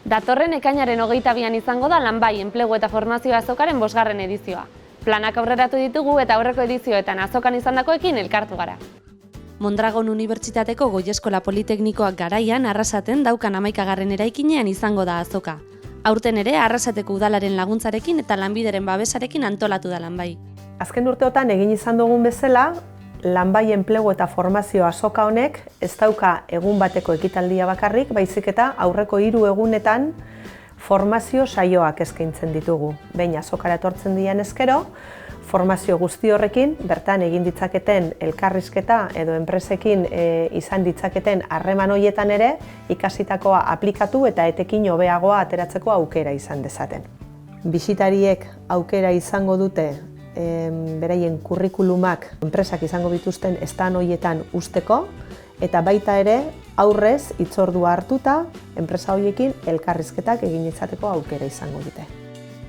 Datorren ekainaren 22an izango da Lanbai Enplegu eta Formazio Azokaren 5. edizioa. Planak aurreratu ditugu eta aurreko edizioetan azokan izandakoekin elkartu gara. Mondragon Unibertsitateko Goieskola Politeknikoak garaian Arrasaten daukan 11. eraikinean izango da azoka. Aurten ere Arrasateko udalaren laguntzarekin eta lanbideren babesarekin antolatu da Lanbai. Azken urteotan egin izan dugun bezala, Lanbai Enplegu eta Formazio Azoka honek ez dauka egun bateko ekitaldia bakarrik, baizik eta aurreko 3 egunetan formazio saioak eskaintzen ditugu. Behin azokara etortzen dian ezkero, formazio guzti horrekin, bertan egin ditzaketen elkarrizketa edo enpresekin izan ditzaketen harreman horietan ere, ikasitakoa aplikatu eta etekin hobeagoa ateratzeko aukera izan dezaten. Bisitariek aukera izango dute beraien kurrikulumak enpresak izango bituzten stan horietan usteko, eta baita ere aurrez hitzordua hartuta enpresa horiekin elkarrizketak egin izateko aukera izango dute.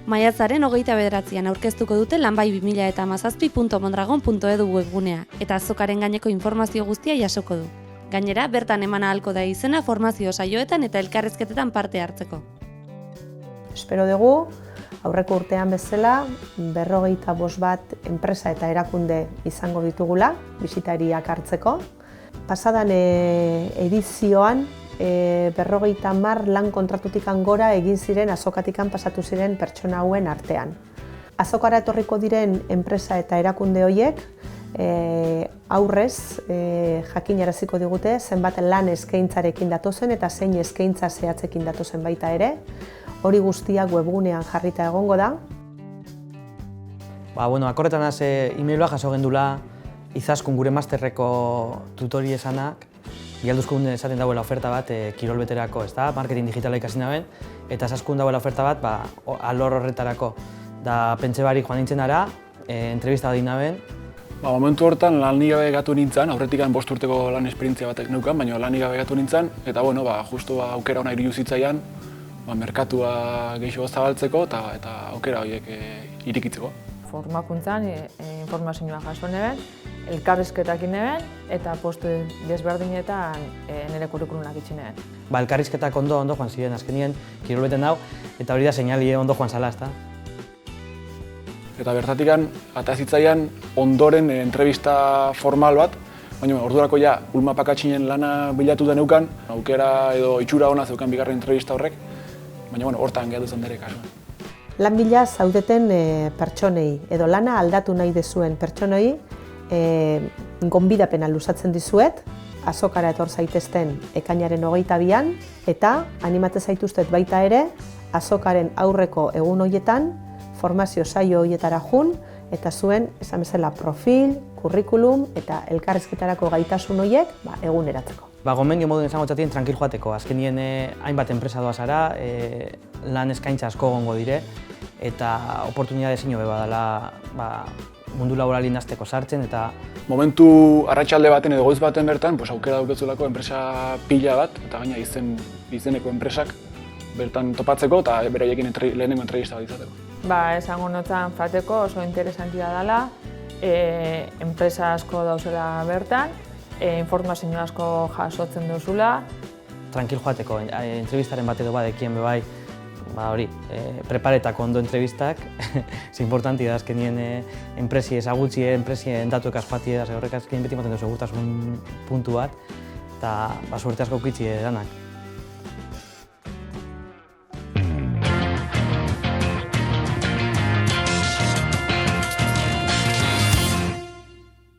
Maiatzaren 29an aurkeztuko dute lanbai2017.mondragon.edu webgunea eta azokaren gaineko informazio guztia jasoko du. Gainera, bertan eman ahalko da izena formazio saioetan eta elkarrizketetan parte hartzeko. Espero dugu, aurreko urtean bezala, 55 bat enpresa eta erakunde izango ditugula, bisitariak hartzeko. Pasadan edizioan, 50 lan kontratutikan gora egin ziren azokatikan pasatu ziren pertsona hauen artean. Azokara etorriko diren enpresa eta erakunde horiek aurrez jakinaraziko digute zenbat lan eskaintzarekin datozen eta zein eskaintza zehatzekin datozen baita ere. Hori guztiak webgunean jarrita egongo da. Akorretan e-maila jaso gendula izaskun gure masterreko tutori esanak, Bialduzkun esaten dauela oferta bat kirol beterako, marketing digitala ikasi naben, eta izaskun dauela oferta bat alor horretarako. Da pentsa barik joan nintzen ara, entrevista egin naben. Momentu hortan lanik gabe gatu nintzen, aurretik 5 urteko lan esperientzia batek neukan, baina lanik gabe gatu nintzen, eta justu aukera hona iridu zitzaian, merkatua gehiago zabaltzeko eta aukera horiek irikitzeko. Formakuntzan informazioa jaso neben, elkarrizketak neben eta postu desberdinetan nire kurrikulumak itxi neben. Elkarrizketak ondo joan ziren, azkenien kirol beten dau, eta hori da seinali ondo joan zala, ezta? Eta bertatikan, ata zitzaian ondoren entrevista formal bat, baina ordurako ja Ulma Pakatsinen lana bilatu da neukan, aukera edo itxura ona zeukan bigarren entrevista horrek, baina hortan gehatu zen dere kasuan. Lan bila zaudeten pertsonei edo lana aldatu nahi dezuen pertsonei gonbidapena luzatzen dizuet, azokara etor zaitezten ekainaren 22an, eta animatzen zaituztet baita ere, azokaren aurreko egun horietan, formazio saio horietara jun, eta zuen, esan bezala, profil, kurrikulum eta elkarrizketarako gaitasun horiek eguneratzeko. Gomendio moduen esango txatien tranquil joateko. Azkenien hainbat enpresa doa zara, lan eskaintza asko gongo dire, eta oportunidade zino beba dela mundu laboralin azteko sartzen eta... Momentu arratsalde baten edo goiz baten bertan, aukera dauketzulako enpresa pila bat, eta gaina izeneko enpresak bertan topatzeko eta beraiekin lehenengo entrevista bat izateko. Esango notzan fateko oso interesantia dela, enpresa asko dauzela bertan, informazio asko jasotzen duzula. Tranquil joateko, entrevistaren bat edo badekien bebai, preparetako ondo entrevistak, ez importanti da azkenien enpresi ezagutzi, enpresien datuek azpati da, horrek azkenien beti maten du segurtasun puntu bat, eta suerte asko ukitzi edanak.